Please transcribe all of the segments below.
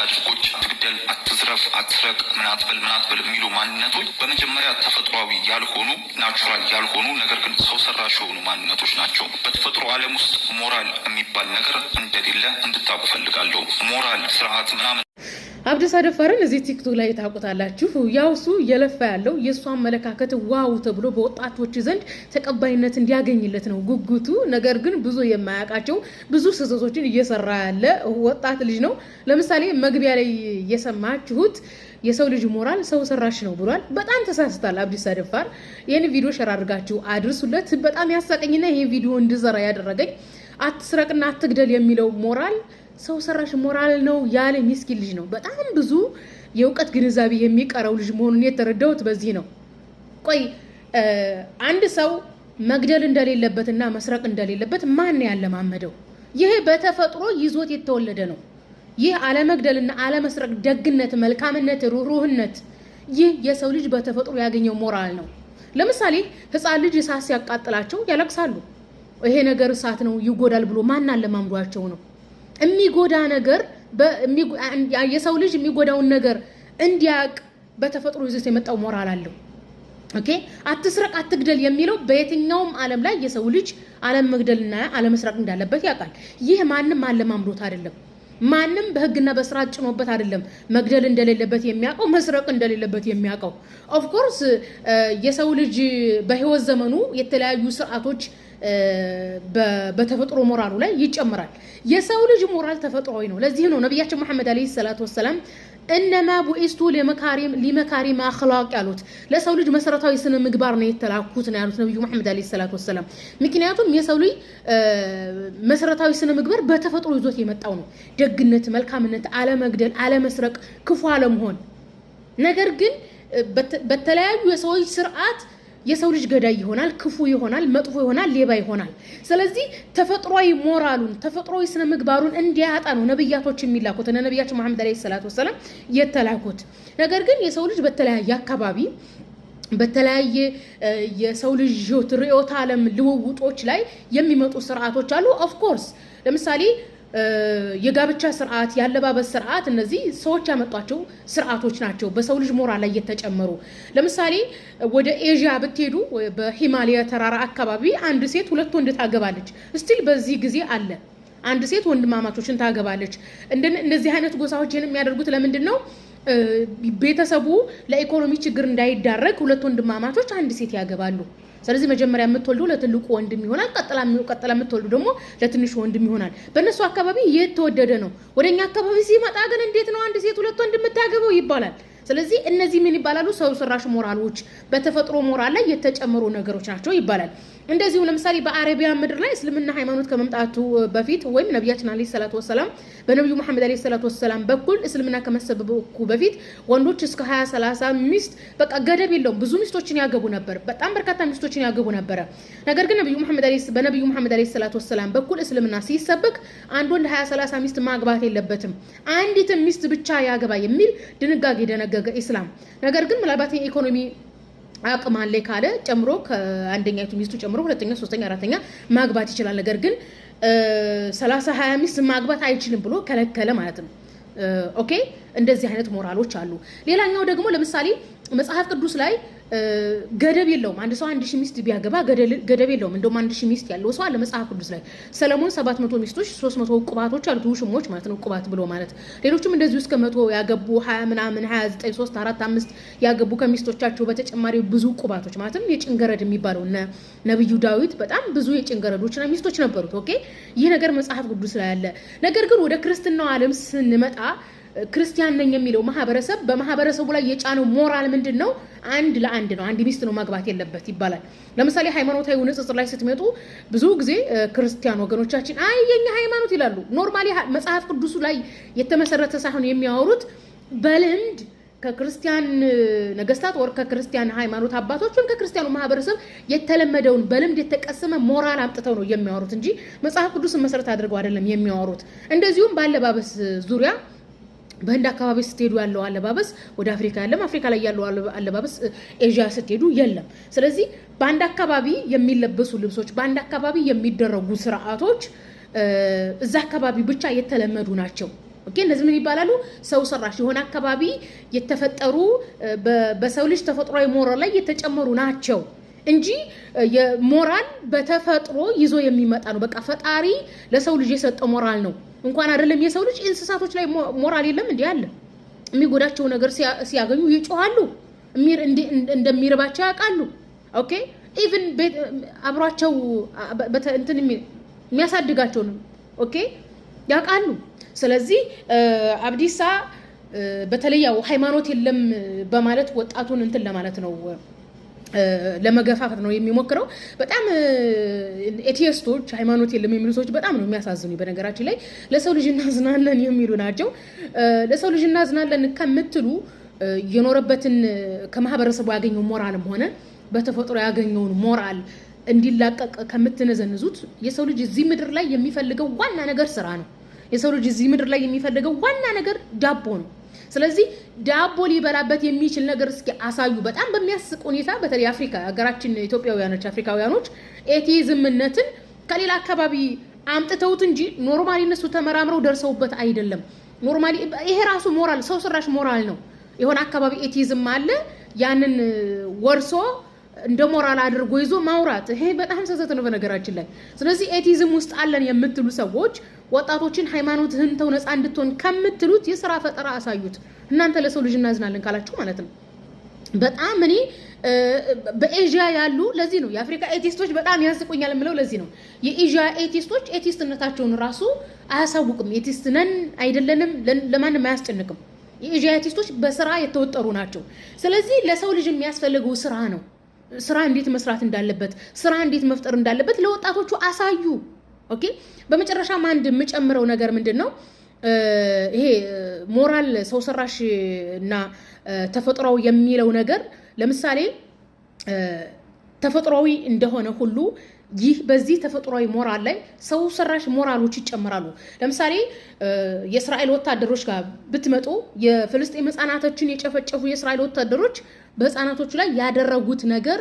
አድርጎች አትግደል፣ አትዝረፍ፣ አትስረቅ፣ ምን አትበል የሚሉ ማንነቶች በመጀመሪያ ተፈጥሯዊ ያልሆኑ ናቹራል ያልሆኑ ነገር ግን ሰው ሰራሽ የሆኑ ማንነቶች ናቸው። በተፈጥሮ ዓለም ውስጥ ሞራል የሚባል ነገር እንደሌለ እንድታውቁ ፈልጋለሁ። ሞራል ስርዓት ምናምን አብዲሳ ደፋርን እዚህ ቲክቶክ ላይ ታውቁታላችሁ። ያው እሱ እየለፋ ያለው የእሱ አመለካከት ዋው ተብሎ በወጣቶች ዘንድ ተቀባይነት እንዲያገኝለት ነው ጉጉቱ። ነገር ግን ብዙ የማያውቃቸው ብዙ ስህተቶችን እየሰራ ያለ ወጣት ልጅ ነው። ለምሳሌ መግቢያ ላይ የሰማችሁት የሰው ልጅ ሞራል ሰው ሰራሽ ነው ብሏል። በጣም ተሳስታል አብዲሳ ደፋር። ይህን ቪዲዮ ሸር አድርጋችሁ አድርሱለት። በጣም ያሳቀኝና ይሄን ቪዲዮ እንድሰራ ያደረገኝ አትስረቅና አትግደል የሚለው ሞራል ሰው ሰራሽ ሞራል ነው ያለ ሚስኪን ልጅ ነው። በጣም ብዙ የእውቀት ግንዛቤ የሚቀረው ልጅ መሆኑን የተረዳሁት በዚህ ነው። ቆይ አንድ ሰው መግደል እንደሌለበትና መስረቅ እንደሌለበት ማን ያለማመደው? ይሄ በተፈጥሮ ይዞት የተወለደ ነው። ይህ አለመግደልና አለመስረቅ ደግነት፣ መልካምነት፣ ሩህሩህነት ይህ የሰው ልጅ በተፈጥሮ ያገኘው ሞራል ነው። ለምሳሌ ህፃን ልጅ እሳት ሲያቃጥላቸው ያለቅሳሉ። ይሄ ነገር እሳት ነው ይጎዳል ብሎ ማን አለማምዷቸው ነው? የሚጎዳ ነገር የሰው ልጅ የሚጎዳውን ነገር እንዲያቅ በተፈጥሮ ይዞት የመጣው ሞራል አለው። ኦኬ አትስረቅ አትግደል የሚለው በየትኛውም ዓለም ላይ የሰው ልጅ ዓለም መግደልና አለመስረቅ እንዳለበት ያውቃል። ይህ ማንም አለማምዶት አይደለም። ማንም በህግና በስርዓት ጭኖበት አይደለም መግደል እንደሌለበት የሚያውቀው መስረቅ እንደሌለበት የሚያውቀው። ኦፍ ኮርስ የሰው ልጅ በህይወት ዘመኑ የተለያዩ ስርዓቶች በተፈጥሮ ሞራሉ ላይ ይጨምራል። የሰው ልጅ ሞራል ተፈጥሯዊ ነው። ለዚህ ነው ነብያችን መሐመድ አለይሂ ሰላቱ ወሰለም እነማ ቡኢስቱ ለመካሪም አኽላቅ ያሉት ለሰው ልጅ መሰረታዊ ስነ ምግባር ነው የተላኩት ነው ያሉት ነብዩ መሐመድ አለይሂ ሰላቱ ወሰለም። ምክንያቱም የሰው ልጅ መሰረታዊ ስነ ምግባር በተፈጥሮ ይዞት የመጣው ነው። ደግነት፣ መልካምነት፣ አለመግደል፣ አለመስረቅ፣ ክፉ አለመሆን። ነገር ግን በተለያዩ የሰዎች ስርዓት የሰው ልጅ ገዳይ ይሆናል፣ ክፉ ይሆናል፣ መጥፎ ይሆናል፣ ሌባ ይሆናል። ስለዚህ ተፈጥሯዊ ሞራሉን ተፈጥሯዊ ስነ ምግባሩን እንዲያጣ ነው ነብያቶች የሚላኩት እና ነብያችን መሐመድ አለይሂ ሰላቱ ወሰለም የተላኩት። ነገር ግን የሰው ልጅ በተለያየ አካባቢ በተለያየ የሰው ልጅ ርዕዮተ ዓለም ልውውጦች ላይ የሚመጡ ስርዓቶች አሉ። ኦፍ ኮርስ ለምሳሌ የጋብቻ ስርዓት፣ ያለባበስ ስርዓት እነዚህ ሰዎች ያመጧቸው ስርዓቶች ናቸው በሰው ልጅ ሞራል ላይ የተጨመሩ። ለምሳሌ ወደ ኤዥያ ብትሄዱ በሂማሊያ ተራራ አካባቢ አንድ ሴት ሁለት ወንድ ታገባለች። ስቲል በዚህ ጊዜ አለ። አንድ ሴት ወንድማማቾችን ታገባለች። እንደዚህ አይነት ጎሳዎችን የሚያደርጉት ለምንድን ነው? ቤተሰቡ ለኢኮኖሚ ችግር እንዳይዳረግ ሁለት ወንድማማቾች አንድ ሴት ያገባሉ። ስለዚህ መጀመሪያ የምትወልዱ ለትልቁ ወንድም ይሆናል፣ ቀጥላ የምትወልዱ ደግሞ ለትንሹ ወንድም ይሆናል። በእነሱ አካባቢ የተወደደ ነው። ወደኛ አካባቢ ሲመጣ ግን እንዴት ነው አንድ ሴት ሁለት ወንድ የምታገበው ይባላል። ስለዚህ እነዚህ ምን ይባላሉ? ሰው ሰራሽ ሞራሎች፣ በተፈጥሮ ሞራል ላይ የተጨመሩ ነገሮች ናቸው ይባላል። እንደዚሁ ለምሳሌ በአረቢያ ምድር ላይ እስልምና ሃይማኖት ከመምጣቱ በፊት ወይም ነብያችን አለይሂ ሰላቱ ወሰለም በነብዩ መሐመድ አለይሂ ሰላቱ ወሰለም በኩል እስልምና ከመሰበኩ በፊት ወንዶች እስከ 20-30 ሚስት በቃ ገደብ የለውም ብዙ ሚስቶችን ያገቡ ነበር። በጣም በርካታ ሚስቶችን ያገቡ ነበር። ነገር ግን በነብዩ መሐመድ አለይሂ ሰላቱ ወሰለም በኩል እስልምና ሲሰበክ አንድ ወንድ 20-30 ሚስት ማግባት የለበትም፣ አንዲት ሚስት ብቻ ያገባ የሚል ድንጋጌ ደነገገ ኢስላም። ነገር ግን ምናልባት የኢኮኖሚ አቅም አለ ካለ ጨምሮ ከአንደኛይቱ ሚስቱ ጨምሮ ሁለተኛ፣ ሶስተኛ፣ አራተኛ ማግባት ይችላል። ነገር ግን 30-20 ሚስት ማግባት አይችልም ብሎ ከለከለ ማለት ነው። ኦኬ እንደዚህ አይነት ሞራሎች አሉ። ሌላኛው ደግሞ ለምሳሌ መጽሐፍ ቅዱስ ላይ ገደብ የለውም። አንድ ሰው 1000 ሚስት ቢያገባ ገደብ የለውም። እንደውም 1000 ሚስት ያለው ሰው አለ መጽሐፍ ቅዱስ ላይ። ሰለሞን 700 ሚስቶች 300 ቁባቶች አሉት፣ ውሽሞች ማለት ነው። ቁባት ብሎ ማለት ሌሎችም እንደዚሁ እስከ 100 ያገቡ 20 ምናምን 29 3 4 5 ያገቡ ከሚስቶቻቸው በተጨማሪ ብዙ ቁባቶች ማለትም የጭንገረድ የሚባለው ነብዩ ዳዊት በጣም ብዙ የጭንገረዶችና ሚስቶች ነበሩት። ኦኬ ይህ ነገር መጽሐፍ ቅዱስ ላይ አለ። ነገር ግን ወደ ክርስትናው ዓለም ስንመጣ ክርስቲያን ነኝ የሚለው ማህበረሰብ በማህበረሰቡ ላይ የጫነው ሞራል ምንድነው? አንድ ለአንድ ነው። አንድ ሚስት ነው ማግባት የለበት ይባላል። ለምሳሌ ሃይማኖታዊ ንጽጽር ላይ ስትመጡ ብዙ ጊዜ ክርስቲያን ወገኖቻችን አይ የኛ ሃይማኖት ይላሉ። ኖርማሊ መጽሐፍ ቅዱስ ላይ የተመሰረተ ሳይሆን የሚያወሩት በልምድ ከክርስቲያን ነገስታት ወር ከክርስቲያን ሃይማኖት አባቶች ወይም ከክርስቲያኑ ማህበረሰብ የተለመደውን በልምድ የተቀሰመ ሞራል አምጥተው ነው የሚያወሩት እንጂ መጽሐፍ ቅዱስን መሰረት አድርገው አይደለም የሚያወሩት። እንደዚሁም ባለባበስ ዙሪያ በህንድ አካባቢ ስትሄዱ ያለው አለባበስ ወደ አፍሪካ ያለም፣ አፍሪካ ላይ ያለው አለባበስ ኤዥያ ስትሄዱ የለም። ስለዚህ በአንድ አካባቢ የሚለበሱ ልብሶች፣ በአንድ አካባቢ የሚደረጉ ስርዓቶች እዛ አካባቢ ብቻ የተለመዱ ናቸው። ኦኬ እነዚህ ምን ይባላሉ ሰው ሰራሽ የሆነ አካባቢ የተፈጠሩ በሰው ልጅ ተፈጥሯዊ ሞራል ላይ የተጨመሩ ናቸው እንጂ የሞራል በተፈጥሮ ይዞ የሚመጣ ነው በቃ ፈጣሪ ለሰው ልጅ የሰጠው ሞራል ነው እንኳን አይደለም የሰው ልጅ እንስሳቶች ላይ ሞራል የለም እንዴ አለ የሚጎዳቸው ነገር ሲያገኙ ይጮሃሉ እንደሚርባቸው ያውቃሉ ኦኬ ኢቭን አብሯቸው እንትን የሚያሳድጋቸው ነው ኦኬ ያውቃሉ ስለዚህ አብዲሳ በተለያው ሃይማኖት የለም በማለት ወጣቱን እንትን ለማለት ነው ለመገፋፋት ነው የሚሞክረው በጣም ኤቲስቶች ሃይማኖት የለም የሚሉ ሰዎች በጣም ነው የሚያሳዝኑ በነገራችን ላይ ለሰው ልጅ እናዝናለን የሚሉ ናቸው ለሰው ልጅ እናዝናለን ከምትሉ የኖረበትን ከማህበረሰቡ ያገኘው ሞራልም ሆነ በተፈጥሮ ያገኘው ሞራል እንዲላቀቅ ከምትነዘንዙት የሰው ልጅ እዚህ ምድር ላይ የሚፈልገው ዋና ነገር ስራ ነው የሰው ልጅ እዚህ ምድር ላይ የሚፈልገው ዋና ነገር ዳቦ ነው ስለዚህ ዳቦ ሊበላበት የሚችል ነገር እስኪ አሳዩ በጣም በሚያስቅ ሁኔታ በተለይ አፍሪካ ሀገራችን ኢትዮጵያውያኖች አፍሪካውያኖች ኤቲዝምነትን ከሌላ አካባቢ አምጥተውት እንጂ ኖርማሊ እነሱ ተመራምረው ደርሰውበት አይደለም ኖርማሊ ይሄ ራሱ ሞራል ሰው ሰራሽ ሞራል ነው የሆነ አካባቢ ኤቲዝም አለ ያንን ወርሶ እንደ ሞራል አድርጎ ይዞ ማውራት ይሄ በጣም ሰሰተ ነው በነገራችን ላይ ስለዚህ ኤቲዝም ውስጥ አለን የምትሉ ሰዎች ወጣቶችን ሃይማኖትህን ተው ነፃ እንድትሆን ከምትሉት የሥራ ፈጠራ አሳዩት እናንተ ለሰው ልጅ እናዝናለን ካላችሁ ማለት ነው በጣም እኔ በኤዥያ ያሉ ለዚህ ነው የአፍሪካ ኤቲስቶች በጣም ያስቁኛል ምለው ለዚህ ነው የኤዥያ ኤቲስቶች ኤቲስትነታቸውን ራሱ አያሳውቅም ኤቲስት ነን አይደለንም ለማንም አያስጨንቅም የኤዥያ ኤቲስቶች በስራ የተወጠሩ ናቸው ስለዚህ ለሰው ልጅ የሚያስፈልገው ስራ ነው ስራ እንዴት መስራት እንዳለበት ስራ እንዴት መፍጠር እንዳለበት ለወጣቶቹ አሳዩ ኦኬ በመጨረሻም አንድ የምጨምረው ነገር ምንድነው ይሄ ሞራል ሰው ሰራሽ እና ተፈጥሯዊ የሚለው ነገር ለምሳሌ ተፈጥሯዊ እንደሆነ ሁሉ ይህ በዚህ ተፈጥሯዊ ሞራል ላይ ሰው ሰራሽ ሞራሎች ይጨመራሉ ለምሳሌ የእስራኤል ወታደሮች ጋር ብትመጡ የፍልስጤም ህፃናቶችን የጨፈጨፉ የእስራኤል ወታደሮች በህፃናቶቹ ላይ ያደረጉት ነገር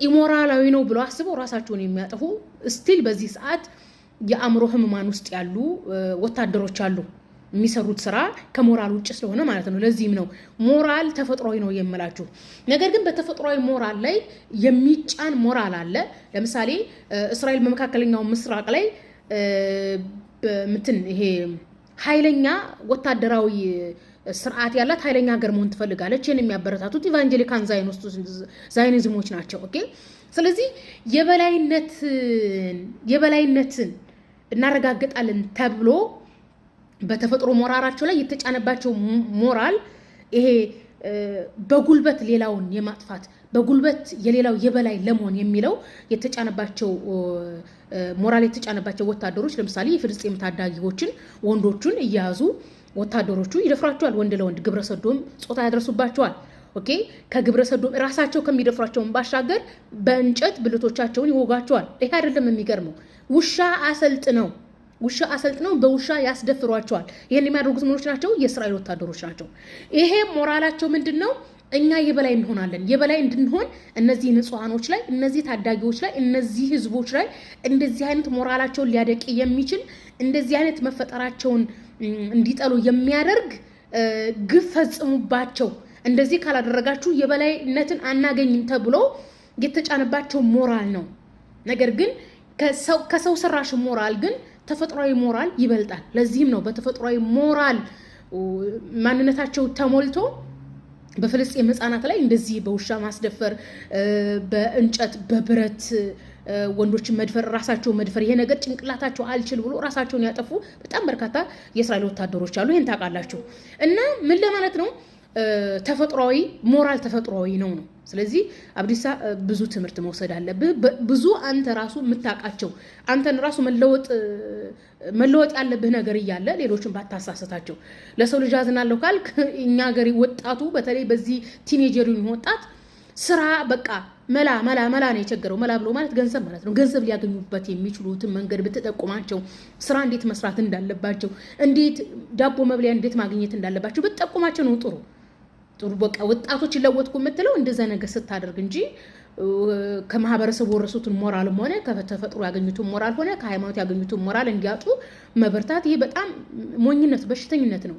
ኢሞራላዊ ነው ብለው አስበው ራሳቸውን የሚያጠፉ ስቲል በዚህ ሰዓት የአእምሮ ህመማን ውስጥ ያሉ ወታደሮች አሉ የሚሰሩት ስራ ከሞራል ውጭ ስለሆነ ማለት ነው ለዚህም ነው ሞራል ተፈጥሯዊ ነው የምላችሁ ነገር ግን በተፈጥሯዊ ሞራል ላይ የሚጫን ሞራል አለ ለምሳሌ እስራኤል በመካከለኛው ምስራቅ ላይ በምትን ይሄ ኃይለኛ ወታደራዊ ስርዓት ያላት ኃይለኛ ሀገር መሆን ትፈልጋለች ይሄን የሚያበረታቱት ኢቫንጀሊካን ዛይኒዝሞች ናቸው ኦኬ ስለዚህ የበላይነትን እናረጋግጣለን ተብሎ በተፈጥሮ ሞራራቸው ላይ የተጫነባቸው ሞራል ይሄ በጉልበት ሌላውን የማጥፋት በጉልበት የሌላው የበላይ ለመሆን የሚለው የተጫነባቸው ሞራል የተጫነባቸው ወታደሮች ለምሳሌ የፍልስጤም ታዳጊዎችን ወንዶቹን እያያዙ ወታደሮቹ ይደፍራቸዋል ወንድ ለወንድ ግብረሰዶም ጾታ ያደርሱባቸዋል ኦኬ ከግብረሰዶም ራሳቸው ከሚደፍራቸው ባሻገር በእንጨት ብልቶቻቸውን ይወጋቸዋል ይሄ አይደለም የሚገርመው ውሻ አሰልጥነው በውሻ ያስደፍሯቸዋል ይሄን የሚያደርጉት ምኖች ናቸው የእስራኤል ወታደሮች ናቸው ይሄ ሞራላቸው ምንድነው እኛ የበላይ እንሆናለን የበላይ እንድንሆን እነዚህ ንጹሃኖች ላይ እነዚህ ታዳጊዎች ላይ እነዚህ ህዝቦች ላይ እንደዚህ አይነት ሞራላቸውን ሊያደቂ የሚችል እንደዚህ አይነት መፈጠራቸውን እንዲጠሉ የሚያደርግ ግፍ ፈጽሙባቸው እንደዚህ ካላደረጋችሁ የበላይነትን አናገኝም ተብሎ የተጫነባቸው ሞራል ነው ነገር ግን ከሰው ሰራሽ ሞራል ግን ተፈጥሯዊ ሞራል ይበልጣል ለዚህም ነው በተፈጥሯዊ ሞራል ማንነታቸው ተሞልቶ በፍልስጤም ህፃናት ላይ እንደዚህ በውሻ ማስደፈር በእንጨት በብረት ወንዶችን መድፈር ራሳቸው መድፈር ይሄ ነገር ጭንቅላታቸው አልችል ብሎ ራሳቸውን ያጠፉ በጣም በርካታ የእስራኤል ወታደሮች አሉ ይሄን ታውቃላችሁ እና ምን ለማለት ነው ተፈጥሯዊ ሞራል ተፈጥሯዊ ነው ስለዚህ አብዲሳ ብዙ ትምህርት መውሰድ አለብህ ብዙ አንተ ራሱ የምታውቃቸው አንተን ራሱ መለወጥ ያለብህ ነገር እያለ ሌሎችን ባታሳሰታቸው ለሰው ልጅ አዝናለሁ ካልክ እኛ ሀገር ወጣቱ በተለይ በዚህ ቲኔጀሪን ወጣት ስራ በቃ መላ ነው የቸገረው መላ ብሎ ማለት ገንዘብ ማለት ነው ገንዘብ ሊያገኙበት የሚችሉትን መንገድ ብትጠቁማቸው ስራ እንዴት መስራት እንዳለባቸው እንዴት ዳቦ መብሊያ እንዴት ማግኘት እንዳለባቸው ብትጠቁማቸው ነው ጥሩ በቃ ወጣቶች ይለወጥኩ የምትለው እንደዛ ነገር ስታደርግ እንጂ ከማህበረሰቡ ወረሱትን ሞራልም ሆነ ከተፈጥሮ ያገኙትን ሞራል ሆነ ከሃይማኖት ያገኙትን ሞራል እንዲያጡ መበርታት ይሄ በጣም ሞኝነት በሽተኝነት ነው።